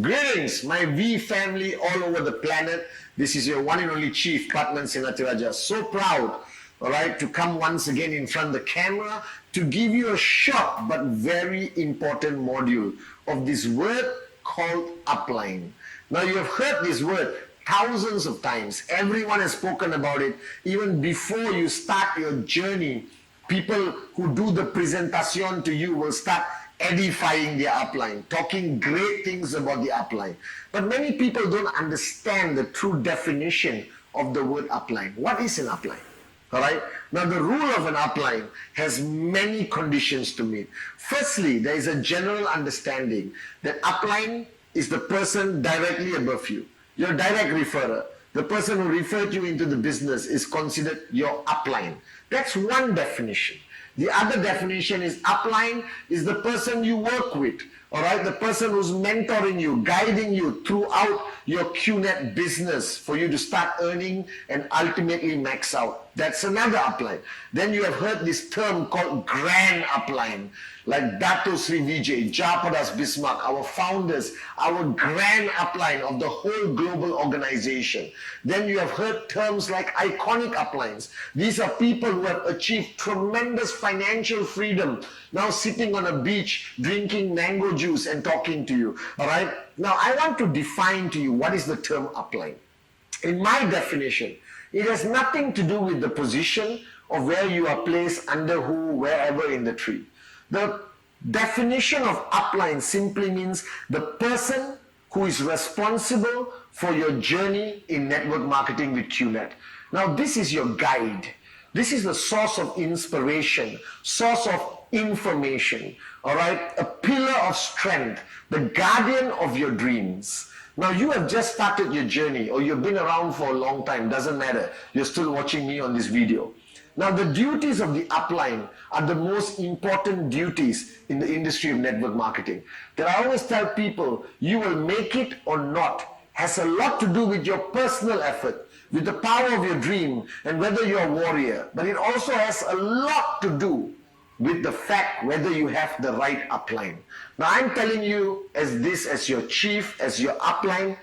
Greetings, my V family all over the planet. This is your one and only Chief, Patman. So proud, all right, to come once again in front of the camera to give you a short but very important module of this word called UPLINE. Now, you have heard this word thousands of times. Everyone has spoken about it. Even before you start your journey, people who do the presentation to you will start edifying their upline, talking great things about the upline. But many people don't understand the true definition of the word upline. What is an upline? All right. Now, the rule of an upline has many conditions to meet. Firstly, there is a general understanding that upline is the person directly above you, your direct referrer. The person who referred you into the business is considered your upline. That's one definition. The other definition is upline is the person you work with, all right? The person who's mentoring you, guiding you throughout your QNet business for you to start earning and ultimately max out. That's another upline. Then you have heard this term called grand upline, like Dato Sri Vijay, Japadas Bismarck, our founders, our grand upline of the whole global organization. Then you have heard terms like iconic uplines. These are people who have achieved tremendous financial freedom, now sitting on a beach, drinking mango juice and talking to you, all right? Now, I want to define to you what is the term upline. In my definition, it has nothing to do with the position of where you are placed under who, wherever in the tree. The definition of upline simply means the person who is responsible for your journey in network marketing with QNet. Now, this is your guide. This is the source of inspiration, source of information, all right? A pillar of strength, the guardian of your dreams. Now, you have just started your journey or you've been around for a long time, doesn't matter. You're still watching me on this video. Now, the duties of the upline are the most important duties in the industry of network marketing. That I always tell people, you will make it or not has a lot to do with your personal effort, with the power of your dream, and whether you're a warrior. But it also has a lot to do with the fact whether you have the right upline. Now, I'm telling you as your chief, as your upline,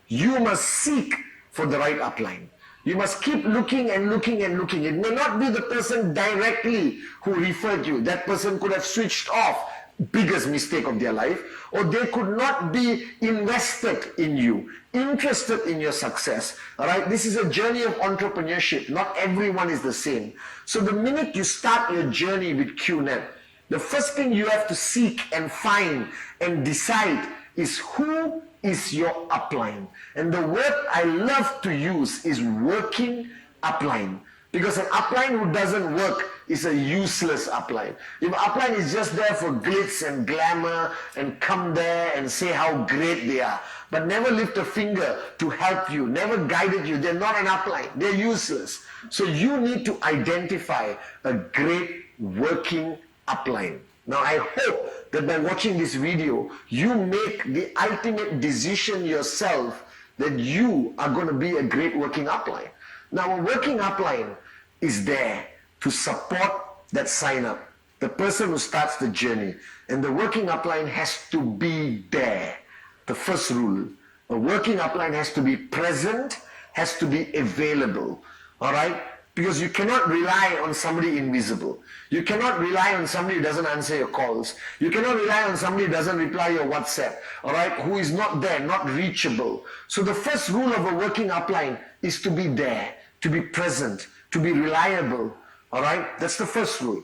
you must seek for the right upline. You must keep looking and looking and looking. It may not be the person directly who referred you. That person could have switched off, biggest mistake of their life, or they could not be invested in you, interested in your success. All right, this is a journey of entrepreneurship. Not everyone is the same. So the minute you start your journey with QNet, the first thing you have to seek and find and decide is who is your upline. And the word I love to use is working upline. Because an upline who doesn't work is a useless upline. If upline is just there for glitz and glamour and come there and say how great they are, but never lift a finger to help you, never guided you, they're not an upline. They're useless. So you need to identify a great working upline. Now, I hope that by watching this video, you make the ultimate decision yourself that you are going to be a great working upline. Now, a working upline is there to support that sign up, the person who starts the journey. And the working upline has to be there. The first rule, a working upline has to be present, has to be available. All right? Because you cannot rely on somebody invisible. You cannot rely on somebody who doesn't answer your calls. You cannot rely on somebody who doesn't reply your WhatsApp, all right, who is not there, not reachable. So the first rule of a working upline is to be there, to be present, to be reliable, all right? That's the first rule.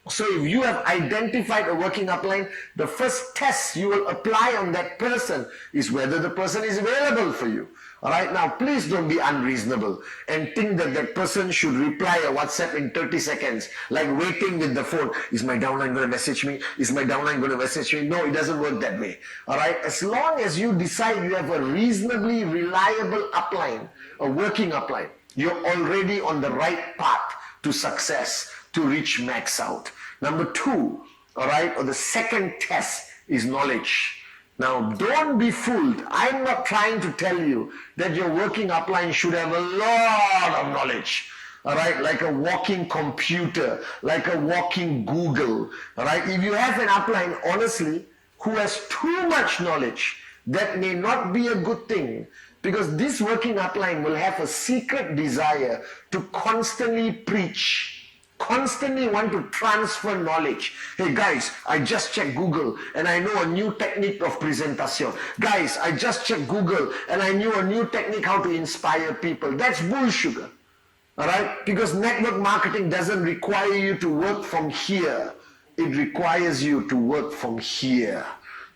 So if you have identified a working upline, the first test you will apply on that person is whether the person is available for you. All right, now please don't be unreasonable and think that that person should reply a WhatsApp in 30 seconds, like waiting with the phone. Is my downline going to message me? Is my downline going to message me? No, it doesn't work that way. All right, as long as you decide you have a reasonably reliable upline, a working upline, you're already on the right path to success, to reach max out. Number two, all right, or the second test is knowledge. Now, don't be fooled. I'm not trying to tell you that your working upline should have a lot of knowledge. All right, like a walking computer, like a walking Google. All right, if you have an upline, honestly, who has too much knowledge, that may not be a good thing, because this working upline will have a secret desire to constantly preach, constantly want to transfer knowledge. Hey guys, I just checked Google and I know a new technique of presentation. Guys, I just checked Google and I knew a new technique how to inspire people. That's bullshit. Alright? Because network marketing doesn't require you to work from here. It requires you to work from here.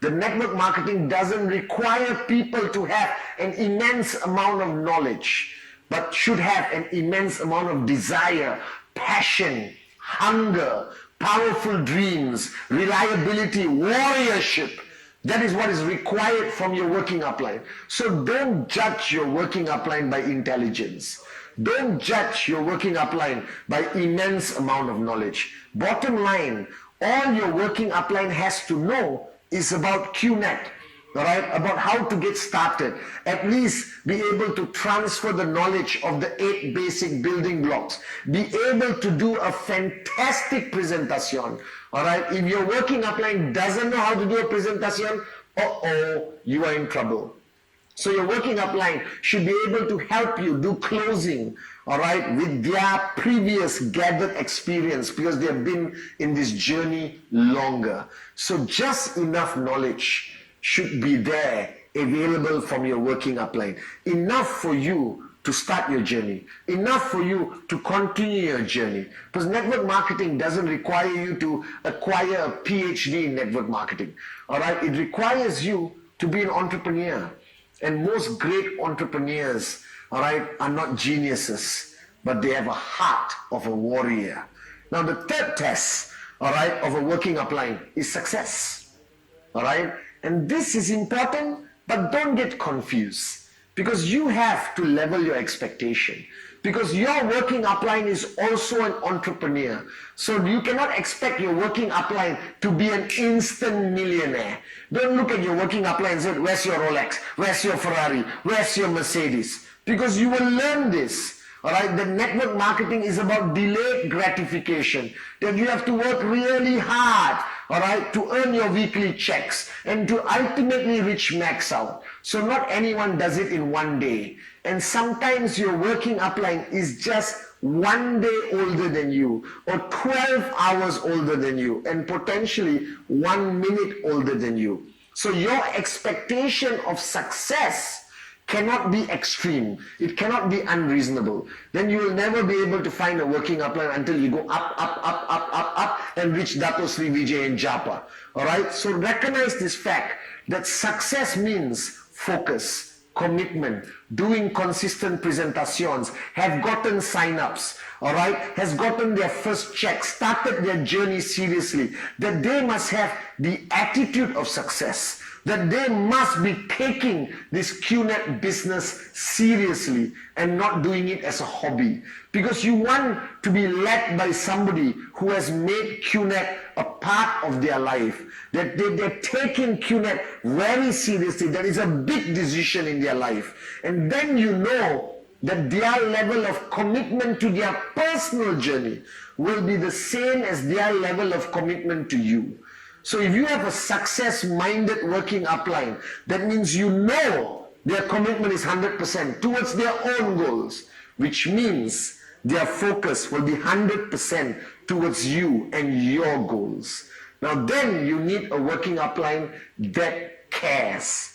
The network marketing doesn't require people to have an immense amount of knowledge, but should have an immense amount of desire, passion, hunger, powerful dreams, reliability, warriorship. That is what is required from your working upline. So don't judge your working upline by intelligence. Don't judge your working upline by immense amount of knowledge. Bottom line, all your working upline has to know is about QNet, all right? About how to get started. At least be able to transfer the knowledge of the 8 basic building blocks. Be able to do a fantastic presentation, all right? If your working upline doesn't know how to do a presentation, you are in trouble. So your working upline should be able to help you do closing, all right, with their previous gathered experience, because they have been in this journey longer. So just enough knowledge should be there available from your working upline. Enough for you to start your journey. Enough for you to continue your journey. Because network marketing doesn't require you to acquire a PhD in network marketing. All right, it requires you to be an entrepreneur. And most great entrepreneurs, all right, are not geniuses, but they have a heart of a warrior. Now the third test, all right, of a working upline is success. All right, and this is important, but don't get confused, because you have to level your expectation. Because your working upline is also an entrepreneur. So you cannot expect your working upline to be an instant millionaire. Don't look at your working upline and say, where's your Rolex? Where's your Ferrari? Where's your Mercedes? Because you will learn this. Alright, the network marketing is about delayed gratification. That you have to work really hard, alright, to earn your weekly checks and to ultimately reach max out. So not anyone does it in one day. And sometimes your working upline is just 1 day older than you, or 12 hours older than you, and potentially 1 minute older than you. So your expectation of success cannot be extreme. It cannot be unreasonable. Then you will never be able to find a working upline until you go up and reach Dato Sri Vijay and Japa. Alright? So recognize this fact that success means focus, commitment, doing consistent presentations, have gotten sign-ups, alright, has gotten their first check, started their journey seriously, that they must have the attitude of success, that they must be taking this QNet business seriously and not doing it as a hobby. Because you want to be led by somebody who has made QNet a part of their life, that they're taking QNet very seriously. That is a big decision in their life. And then you know that their level of commitment to their personal journey will be the same as their level of commitment to you. So if you have a success-minded working upline, that means you know their commitment is 100% towards their own goals, which means their focus will be 100% towards you and your goals. Now then you need a working upline that cares.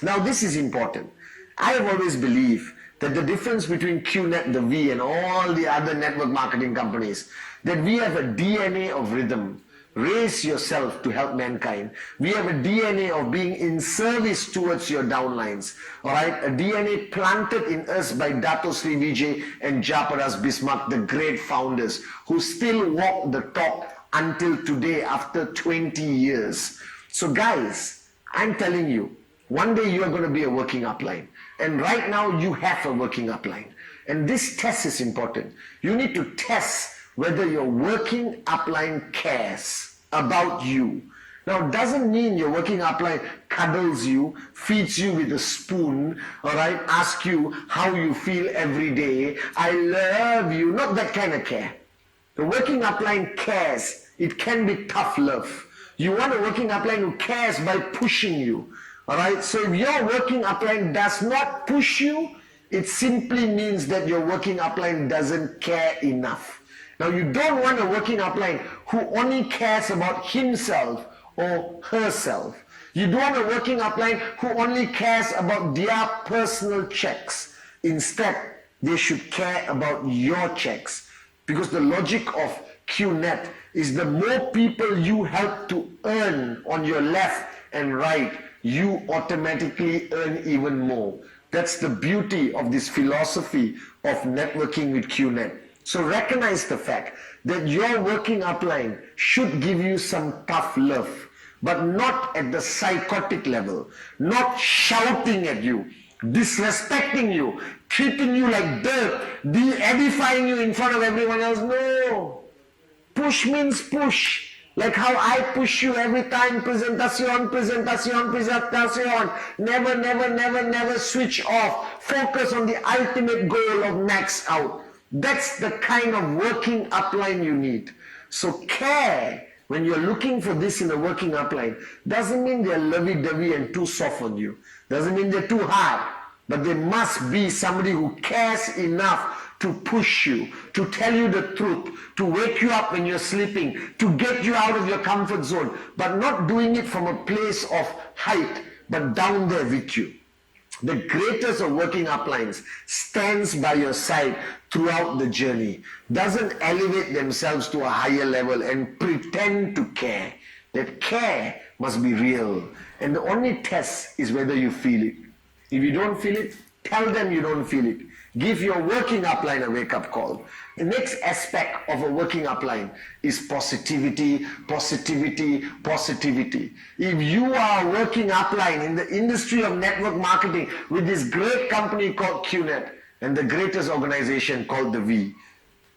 Now this is important. I have always believed that the difference between QNet, the V, and all the other network marketing companies, that we have a DNA of rhythm. Raise yourself to help mankind. We have a DNA of being in service towards your downlines. Alright, a DNA planted in us by Dato Sri Vijay and Japaras Bismarck, the great founders, who still walk the talk until today after 20 years. So guys, I'm telling you, one day you are going to be a working upline. And right now you have a working upline. And this test is important. You need to test whether your working upline cares about you. Now, it doesn't mean your working upline cuddles you, feeds you with a spoon, alright, asks you how you feel every day. I love you. Not that kind of care. The working upline cares. It can be tough love. You want a working upline who cares by pushing you. Alright, so if your working upline does not push you, it simply means that your working upline doesn't care enough. Now you don't want a working upline who only cares about himself or herself. You don't want a working upline who only cares about their personal checks. Instead, they should care about your checks. Because the logic of QNet is the more people you help to earn on your left and right, you automatically earn even more. That's the beauty of this philosophy of networking with QNet. So recognize the fact that your working upline should give you some tough love, but not at the psychotic level, not shouting at you, disrespecting you, treating you like dirt, de-edifying you in front of everyone else. No. Push means push. Like how I push you every time, presentación, presentación, presentación. Never, never, never, never switch off. Focus on the ultimate goal of max out. That's the kind of working upline you need. So care, when you're looking for this in a working upline, doesn't mean they're lovey-dovey and too soft on you. Doesn't mean they're too hard. But there must be somebody who cares enough to push you, to tell you the truth, to wake you up when you're sleeping, to get you out of your comfort zone, but not doing it from a place of height, but down there with you. The greatest of working uplines stands by your side throughout the journey, doesn't elevate themselves to a higher level and pretend to care. That care must be real, and the only test is whether you feel it. If you don't feel it, tell them you don't feel it. Give your working upline a wake-up call. The next aspect of a working upline is positivity, positivity, positivity. If you are a working upline in the industry of network marketing with this great company called QNet and the greatest organization called the V,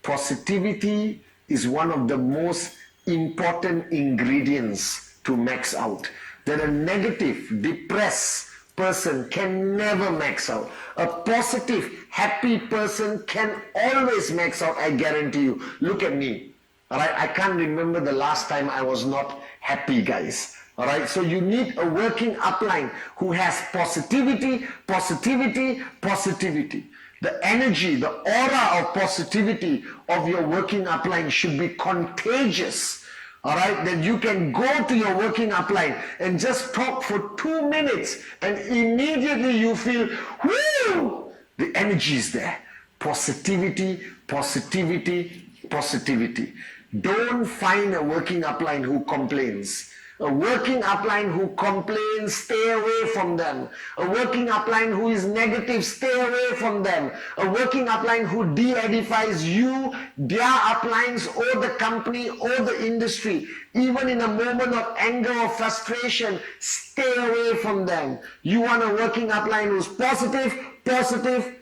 positivity is one of the most important ingredients to max out. That a negative, depressed person can never max out. A positive, happy person can always max out, I guarantee you. Look at me. Alright, I can't remember the last time I was not happy, guys. Alright, so you need a working upline who has positivity, positivity, positivity. The energy, the aura of positivity of your working upline should be contagious. Alright, then you can go to your working upline and just talk for 2 minutes and immediately you feel, whoo, the energy is there. Positivity, positivity, positivity. Don't find a working upline who complains. A working upline who complains, stay away from them. A working upline who is negative, stay away from them. A working upline who de-edifies you, their uplines, or the company, or the industry. Even in a moment of anger or frustration, stay away from them. You want a working upline who's positive, positive,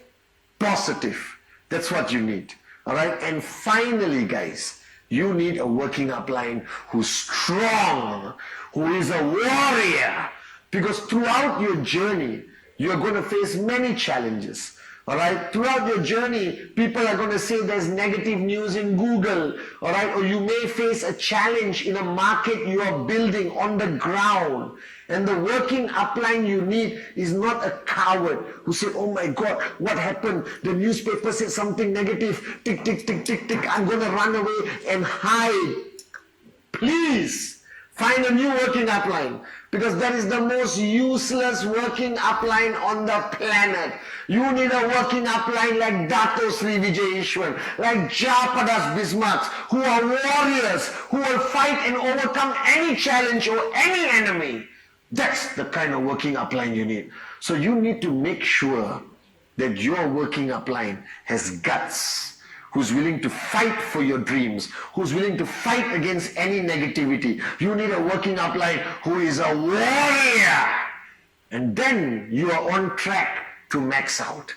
positive. That's what you need. Alright? And finally, guys, you need a working upline who's strong, who is a warrior. Because throughout your journey, you're going to face many challenges. Alright, throughout your journey, people are going to say there's negative news in Google. Alright, or you may face a challenge in a market you are building on the ground. And the working upline you need is not a coward who said, oh my God, what happened? The newspaper said something negative. Tick, tick, tick, tick, tick. I'm going to run away and hide. Please find a new working upline, because that is the most useless working upline on the planet. You need a working upline like Dato Sri Vijay Ishwar, like Japadas Bismarcks, who are warriors, who will fight and overcome any challenge or any enemy. That's the kind of working upline you need. So you need to make sure that your working upline has guts, who's willing to fight for your dreams, who's willing to fight against any negativity. You need a working upline who is a warrior. And then you are on track to max out.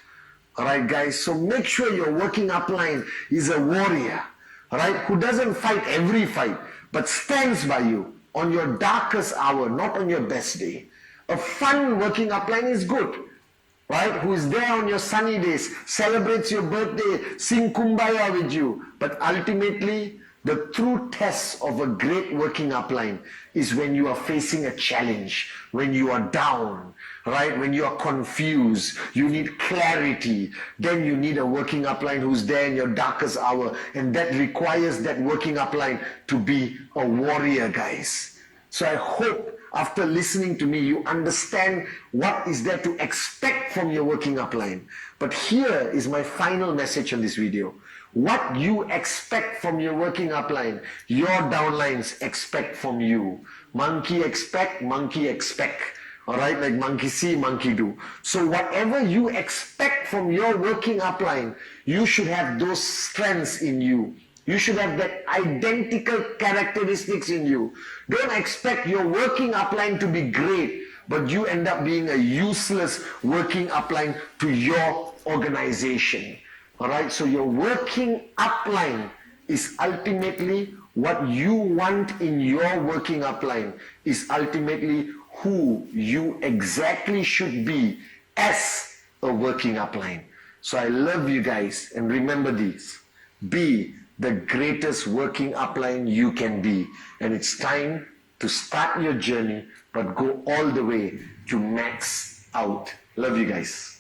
Alright guys, so make sure your working upline is a warrior, alright, who doesn't fight every fight, but stands by you on your darkest hour, not on your best day. A fun working upline is good, right? Who is there on your sunny days, celebrates your birthday, sing kumbaya with you. But ultimately, The true test of a great working upline is when you are facing a challenge, when you are down, right? When you are confused, you need clarity. Then you need a working upline who's there in your darkest hour, and that requires that working upline to be a warrior, guys. So I hope after listening to me, you understand what is there to expect from your working upline. But here is my final message on this video. What you expect from your working upline, your downlines expect from you. Monkey expect, monkey expect. Alright, like monkey see, monkey do. So whatever you expect from your working upline, you should have those strengths in you. You should have that identical characteristics in you. Don't expect your working upline to be great, but you end up being a useless working upline to your organization. Alright, so your working upline is ultimately what you want in your working upline, is ultimately who you exactly should be as a working upline. So I love you guys, and remember this. Be the greatest working upline you can be. And it's time to start your journey, but go all the way to max out. Love you guys.